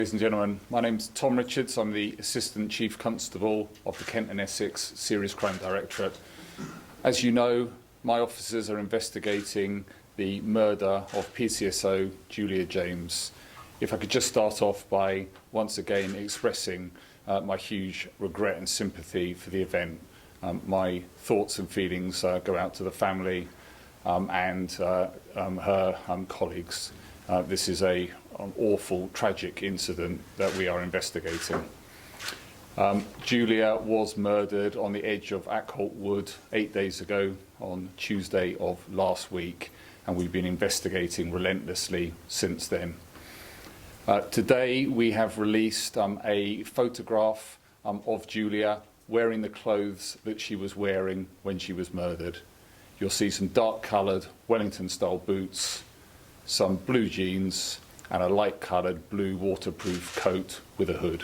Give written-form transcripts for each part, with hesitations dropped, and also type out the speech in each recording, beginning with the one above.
Ladies and gentlemen, my name's Tom Richards. I'm the Assistant Chief Constable of the Kent and Essex Serious Crime Directorate. As you know, my officers are investigating the murder of PCSO Julia James. If I could just start off by once again expressing my huge regret and sympathy for the event. My thoughts and feelings go out to the family and her colleagues. This is an awful, tragic incident that we are investigating. Julia was murdered on the edge of Ackholt Wood 8 days ago on Tuesday of last week, and we've been investigating relentlessly since then. Today we have released a photograph of Julia wearing the clothes that she was wearing when she was murdered. You'll see some dark-coloured Wellington-style boots, some blue jeans and a light-coloured blue waterproof coat with a hood.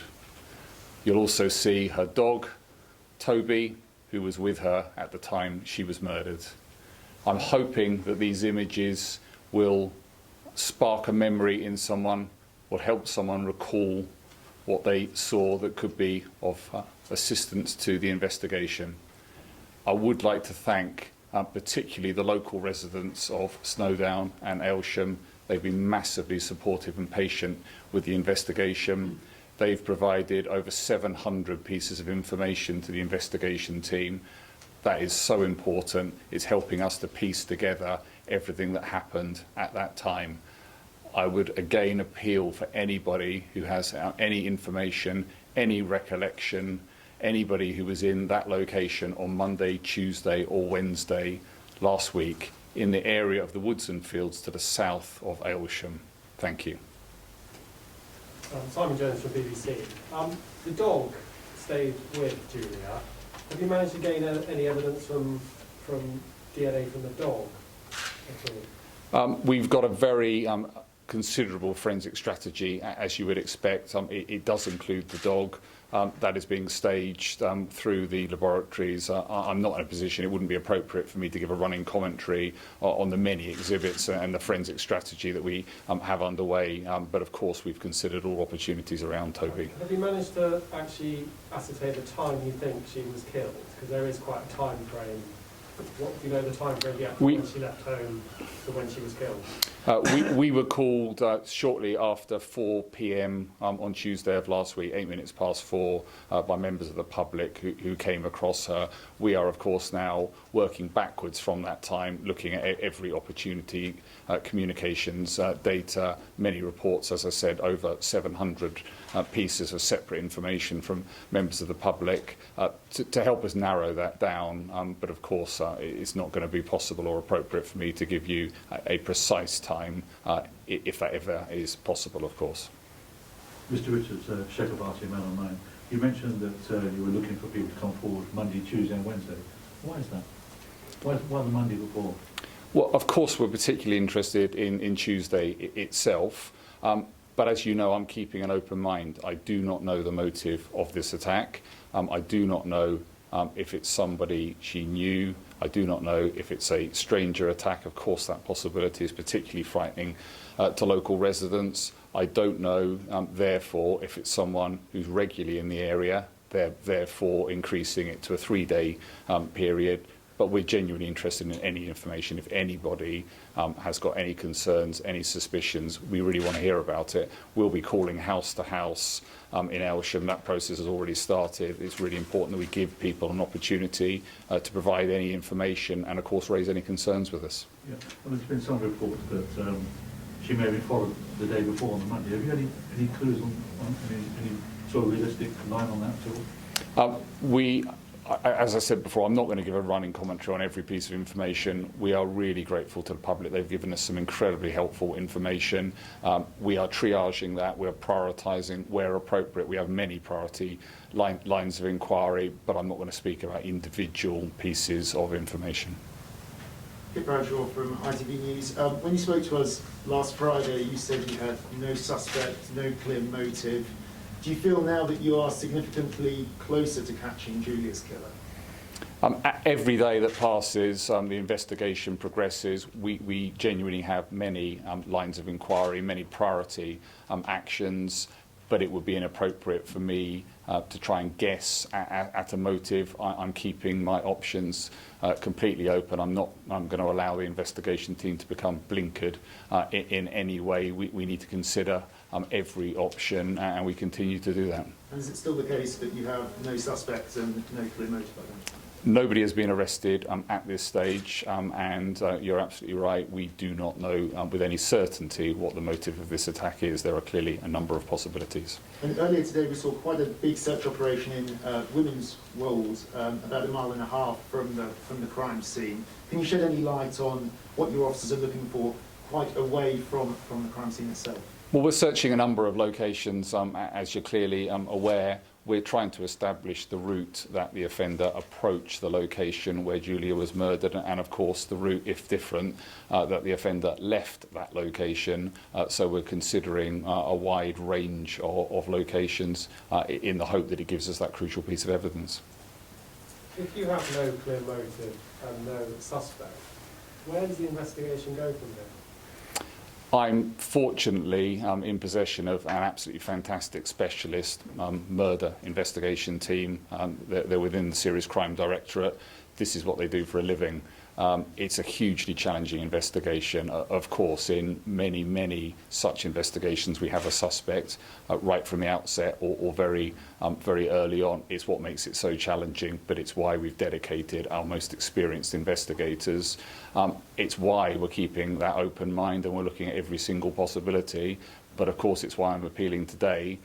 You'll also see her dog, Toby, who was with her at the time she was murdered. I'm hoping that these images will spark a memory in someone, will help someone recall what they saw that could be of assistance to the investigation. I would like to thank particularly the local residents of Snowdown and Aylsham. They've been massively supportive and patient with the investigation. They've provided over 700 pieces of information to the investigation team. That is so important. It's helping us to piece together everything that happened at that time. I would again appeal for anybody who has any information, any recollection, anybody who was in that location on Monday, Tuesday or Wednesday last week in the area of the woods and fields to the south of Aylsham. Thank you. Simon Jones from BBC. The dog stayed with Julia. Have you managed to gain any evidence from DNA from the dog at all? We've got a very considerable forensic strategy, as you would expect. It does include the dog. That is being staged through the laboratories. I'm not in a position, it wouldn't be appropriate for me to give a running commentary on the many exhibits and the forensic strategy that we have underway, but of course we've considered all opportunities around Toby. Have you managed to actually ascertain the time you think she was killed? Because there is quite a time frame. What do you know the time frame when she left home to when she was killed? We were called shortly after 4 p.m. On Tuesday of last week, 8 minutes past 4, by members of the public who came across her. We are, of course, now working backwards from that time, looking at every opportunity, communications, data, many reports, as I said, over 700 pieces of separate information from members of the public to help us narrow that down. But of course, it's not going to be possible or appropriate for me to give you a precise time, if that ever is possible, of course. Mr. Richards, Sheikh Abati, Man Online. You mentioned that you were looking for people to come forward Monday, Tuesday and Wednesday. Why is that? Why the Monday before? Well, of course, we're particularly interested in Tuesday itself. But as you know, I'm keeping an open mind. I do not know the motive of this attack. I do not know if it's somebody she knew. I do not know if it's a stranger attack. Of course, that possibility is particularly frightening to local residents. I don't know, therefore, if it's someone who's regularly in the area, therefore increasing it to a 3-day period. But we're genuinely interested in any information. If anybody has got any concerns, any suspicions, we really want to hear about it. We'll be calling house to house in Aylsham. That process has already started. It's really important that we give people an opportunity to provide any information and, of course, raise any concerns with us. Yeah. Well, there's been some reports that she may have been followed the day before on the Monday. Have you any clues on any sort of realistic line on that at all? As I said before, I'm not going to give a running commentary on every piece of information. We are really grateful to the public. They've given us some incredibly helpful information. We are triaging that. We're prioritising where appropriate. We have many priority lines of inquiry, but I'm not going to speak about individual pieces of information. Kit Bradshaw from ITV News. When you spoke to us last Friday, you said you had no suspect, no clear motive. Do you feel now that you are significantly closer to catching Julia's killer? Every day that passes, the investigation progresses. We genuinely have many lines of inquiry, many priority actions. but it would be inappropriate for me to try and guess at a motive. I'm keeping my options completely open. I'm going to allow the investigation team to become blinkered in any way. We need to consider every option, and we continue to do that. And is it still the case that you have no suspects and no clear motive identified? Nobody has been arrested at this stage, and you're absolutely right. We do not know with any certainty what the motive of this attack is. There are clearly a number of possibilities. And earlier today we saw quite a big search operation in Women's Wold, about a mile and a half from the crime scene. Can you shed any light on what your officers are looking for quite away from the crime scene itself? Well, we're searching a number of locations, as you're clearly aware. We're trying to establish the route that the offender approached the location where Julia was murdered, and of course the route, if different, that the offender left that location. So we're considering a wide range of locations in the hope that it gives us that crucial piece of evidence. If you have no clear motive and no suspect, where does the investigation go from there? I'm fortunately in possession of an absolutely fantastic specialist murder investigation team. They're within the Serious Crime Directorate. This is what they do for a living. It's a hugely challenging investigation. Of course, in many such investigations, we have a suspect right from the outset or very early on. It's what makes it so challenging, but it's why we've dedicated our most experienced investigators. It's why we're keeping that open mind and we're looking at every single possibility. But of course, it's why I'm appealing today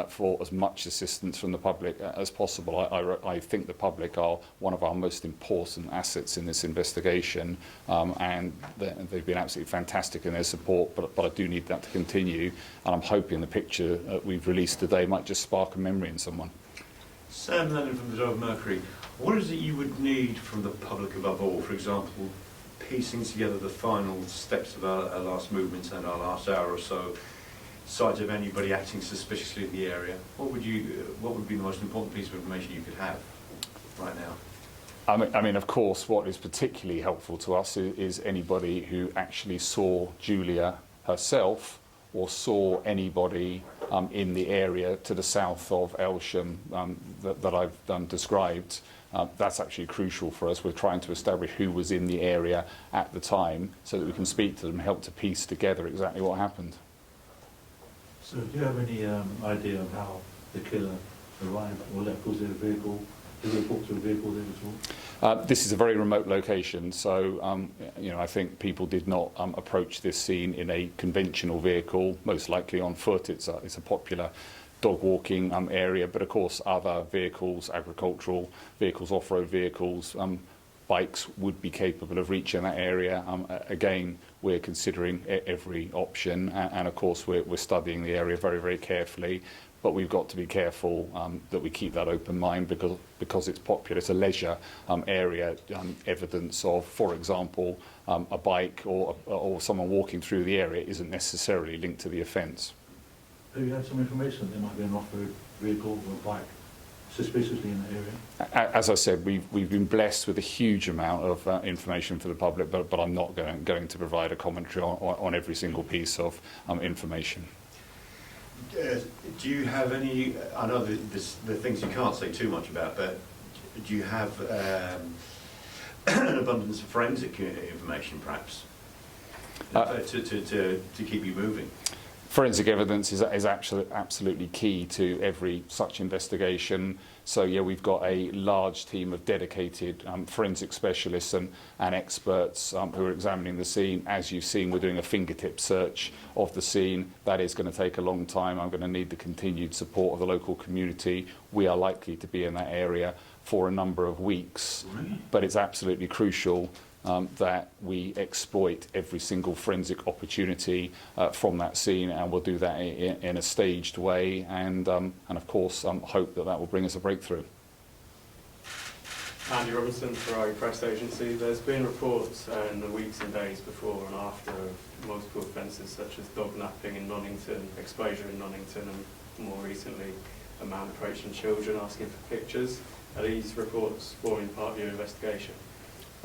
for as much assistance from the public as possible. I think the public are one of our most important assets in this investigation, and they've been absolutely fantastic in their support, but I do need that to continue, and I'm hoping the picture we've released today might just spark a memory in someone. Sam Lennon from the Dove Mercury. What is it you would need from the public above all? For example, piecing together the final steps of our last movements and our last hour or so, sight of anybody acting suspiciously in the area. What would be the most important piece of information you could have right now? I mean, of course, what is particularly helpful to us is anybody who actually saw Julia herself or saw anybody in the area to the south of Elsham that I've described. That's actually crucial for us. We're trying to establish who was in the area at the time so that we can speak to them and help to piece together exactly what happened. So do you have any idea of how the killer arrived or left? Was there a vehicle? Did they report to a vehicle there at all? This is a very remote location, so I think people did not approach this scene in a conventional vehicle, most likely on foot. It's a popular dog walking area, but of course other vehicles, agricultural vehicles, off-road vehicles, bikes would be capable of reaching that area. Again, we're considering every option, and of course we're studying the area very carefully, but we've got to be careful that we keep that open mind because it's popular. It's a leisure area. Evidence of, for example, a bike or someone walking through the area isn't necessarily linked to the offence. Have you had some information that there might be an off-road vehicle or a bike suspiciously in the area? As I said, we've been blessed with a huge amount of information for the public, but I'm not going to provide a commentary on every single piece of information. Do you have any, I know the things you can't say too much about, but do you have an abundance of forensic information perhaps to keep you moving? Forensic evidence is absolutely key to every such investigation. So yeah, we've got a large team of dedicated forensic specialists and experts who are examining the scene. As you've seen, we're doing a fingertip search of the scene. That is going to take a long time. I'm going to need the continued support of the local community. We are likely to be in that area for a number of weeks, but it's absolutely crucial that we exploit every single forensic opportunity from that scene, and we'll do that in a staged way, and of course hope that will bring us a breakthrough. Andy Robinson for our press agency. There's been reports in the weeks and days before and after of multiple offences such as dog napping in Nonnington, exposure in Nonnington, and more recently a man approaching children asking for pictures. Are these reports forming part of your investigation?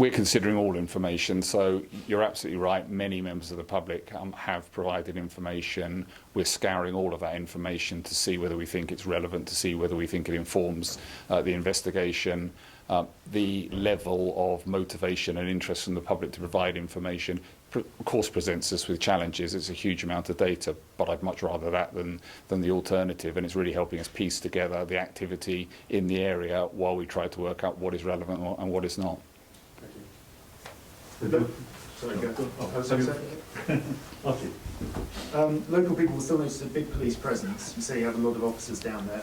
We're considering all information, so you're absolutely right. Many members of the public have provided information. We're scouring all of that information to see whether we think it's relevant, to see whether we think it informs the investigation. The level of motivation and interest from the public to provide information, of course, presents us with challenges. It's a huge amount of data, but I'd much rather that than the alternative, and it's really helping us piece together the activity in the area while we try to work out what is relevant and what is not. Sorry, go. After you. Local people will still notice a big police presence. You say you have a lot of officers down there.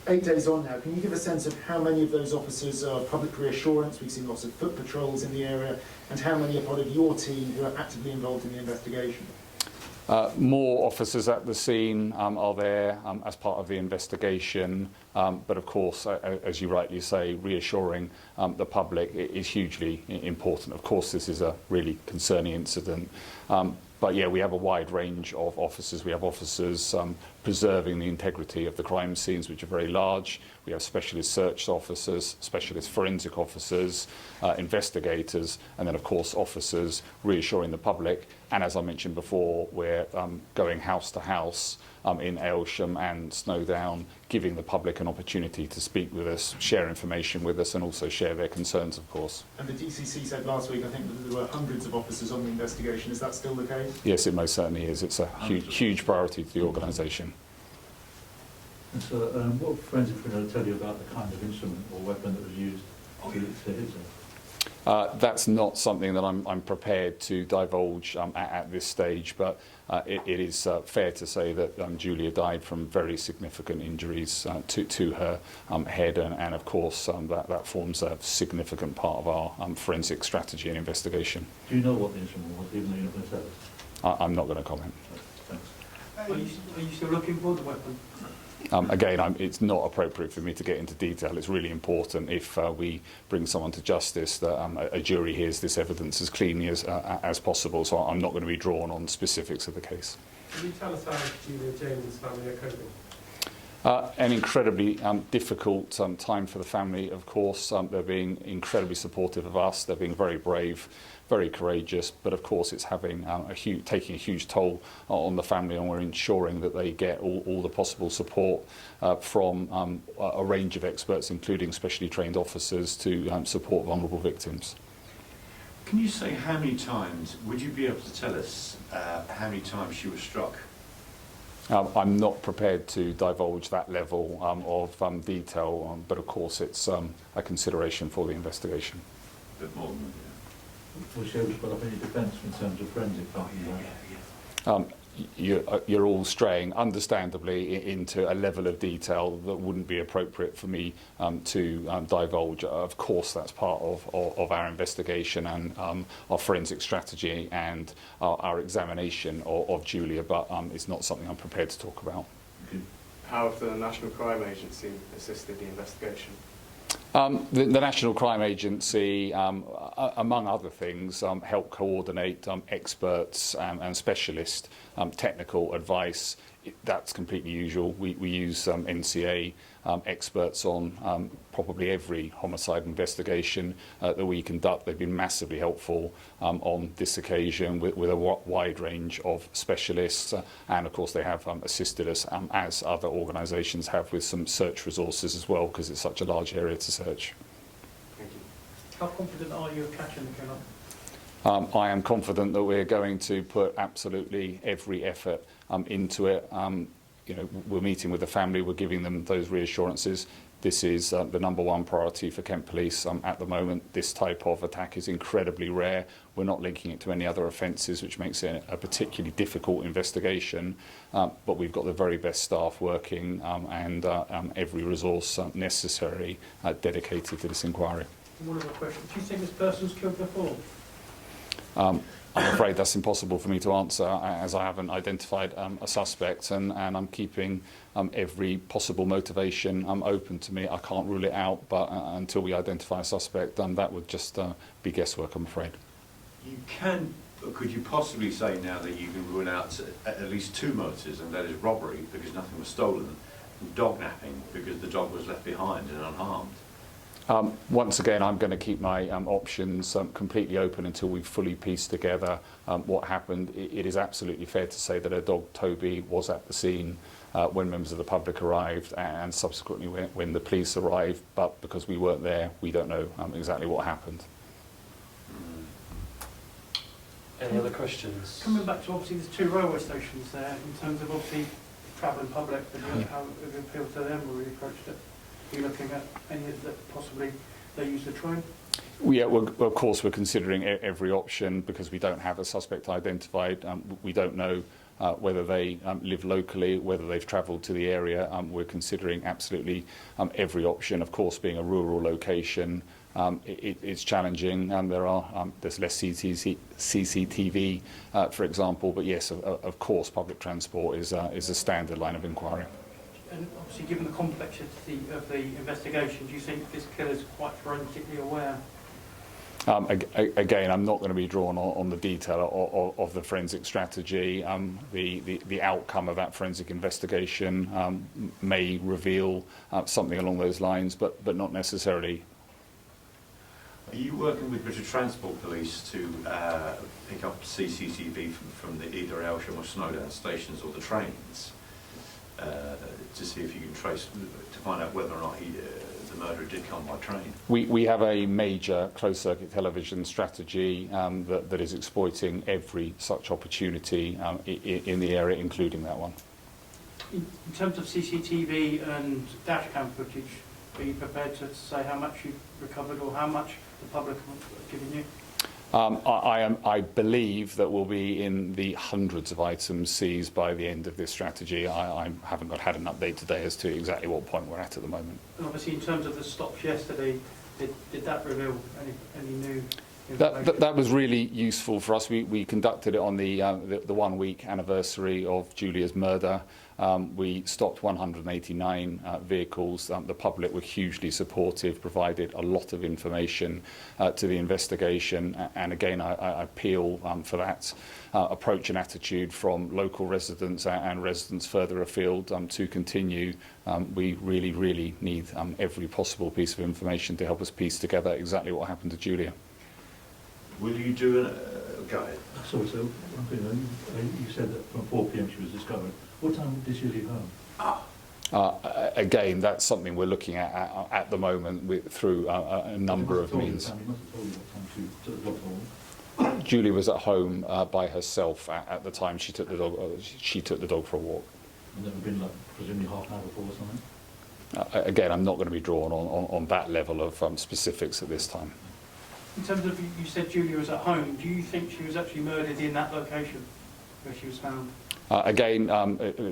8 days on now, can you give a sense of how many of those officers are public reassurance? We've seen lots of foot patrols in the area, and how many are part of your team who are actively involved in the investigation? More officers at the scene are there as part of the investigation, but of course, as you rightly say, reassuring the public is hugely important. Of course, this is a really concerning incident. But yeah, we have a wide range of officers. We have officers preserving the integrity of the crime scenes, which are very large. We have specialist search officers, specialist forensic officers, investigators, and then of course officers reassuring the public. And as I mentioned before, we're going house to house in Aylsham and Snowdown, giving the public an opportunity to speak with us, share information with us, and also share their concerns, of course. And the DCC said last week, I think, that there were hundreds of officers on the investigation. Is that still the case? Yes, it most certainly is. It's a huge priority to the organisation. And so, what forensics were going to tell you about the kind of instrument or weapon that was used to hit him? That's not something that I'm prepared to divulge at this stage, but it is fair to say that Julia died from very significant injuries to her head, and of course that forms a significant part of our forensic strategy and investigation. Do you know what the instrument was, even though you're not going to tell us? I'm not going to comment. Thanks. Are you still looking for the weapon? Again, it's not appropriate for me to get into detail. It's really important if we bring someone to justice that a jury hears this evidence as cleanly as possible. So I'm not going to be drawn on specifics of the case. Can you tell us how Julia James' family are coping? An incredibly difficult time for the family, of course. They're being incredibly supportive of us. They're being very brave, very courageous, but of course it's having taking a huge toll on the family, and we're ensuring that they get all the possible support from a range of experts, including specially trained officers, to support vulnerable victims. Can you say how many times, would you be able to tell us how many times she was struck? I'm not prepared to divulge that level of detail, but of course it's a consideration for the investigation. A bit more than that, yeah. Was she able to put up any defence in terms of forensic part? You're all straying, understandably, into a level of detail that wouldn't be appropriate for me to divulge. Of course, that's part of our investigation and our forensic strategy and our examination of Julia, but it's not something I'm prepared to talk about. How have the National Crime Agency assisted the investigation? The National Crime Agency, among other things, help coordinate experts and specialist technical advice. That's completely usual. We use NCA experts on probably every homicide investigation that we conduct. They've been massively helpful on this occasion with a wide range of specialists, and of course they have assisted us, as other organisations have, with some search resources as well, because it's such a large area to search. Thank you. How confident are you of catching the killer? I am confident that we're going to put absolutely every effort into it. We're meeting with the family, we're giving them those reassurances. This is the #1 priority for Kent Police at the moment. This type of attack is incredibly rare. We're not linking it to any other offences, which makes it a particularly difficult investigation. But we've got the very best staff working and every resource necessary dedicated to this inquiry. One other question. Do you think this person was killed before? I'm afraid that's impossible for me to answer, as I haven't identified a suspect, and I'm keeping every possible motivation open to me. I can't rule it out, but until we identify a suspect, that would just be guesswork, I'm afraid. Could you possibly say now that you can rule out at least 2 motives, and that is robbery because nothing was stolen, and dog napping because the dog was left behind and unharmed? Once again, I'm going to keep my options completely open until we've fully pieced together what happened. It is absolutely fair to say that her dog Toby was at the scene when members of the public arrived and subsequently when the police arrived, but because we weren't there, we don't know exactly what happened. Any other questions? Coming back to, obviously, there's 2 railway stations there, in terms of, obviously, travelling public, how have you appealed to them, or have you approached it? Are you looking at any that possibly they use the train? Yeah, well, of course, we're considering every option because we don't have a suspect identified. We don't know whether they live locally, whether they've travelled to the area. We're considering absolutely every option. Of course, being a rural location, it's challenging. There's less CCTV, for example. But yes, of course, public transport is a standard line of inquiry. And obviously, given the complexity of the investigation, do you think this killer's quite forensically aware? Again, I'm not going to be drawn on the detail of the forensic strategy. The outcome of that forensic investigation may reveal something along those lines, but not necessarily. Are you working with British Transport Police to pick up CCTV from either Aylsham or Snowdown stations or the trains to see if you can trace, to find out whether or not the murderer did come by train? We have a major closed-circuit television strategy that is exploiting every such opportunity in the area, including that one. In terms of CCTV and dash cam footage, are you prepared to say how much you've recovered or how much the public have given you? I believe that we'll be in the hundreds of items seized by the end of this strategy. I haven't had an update today as to exactly what point we're at the moment. And obviously, in terms of the stops yesterday, did that reveal any new information? That was really useful for us. We conducted it on the 1 week anniversary of Julia's murder. We stopped 189 vehicles. The public were hugely supportive, provided a lot of information to the investigation. And again, I appeal for that approach and attitude from local residents and residents further afield to continue. We really need every possible piece of information to help us piece together exactly what happened to Julia. Will you do go ahead. Sorry, so one thing, you said that from 4 p.m. she was discovered. What time did she leave home? Again, that's something we're looking at the moment through a number of means. You must have told you what time she took the dog home. Julie was at home by herself at the time she took the dog. She took the dog for a walk. And that would have been like presumably half an hour before or something? Again, I'm not going to be drawn on that level of specifics at this time. In terms of, you said Julia was at home, do you think she was actually murdered in that location where she was found? Again,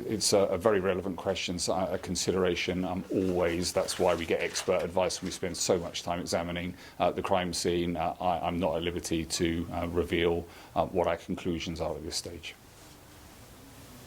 it's a very relevant question, so a consideration always. That's why we get expert advice when we spend so much time examining the crime scene. I'm not at liberty to reveal what our conclusions are at this stage.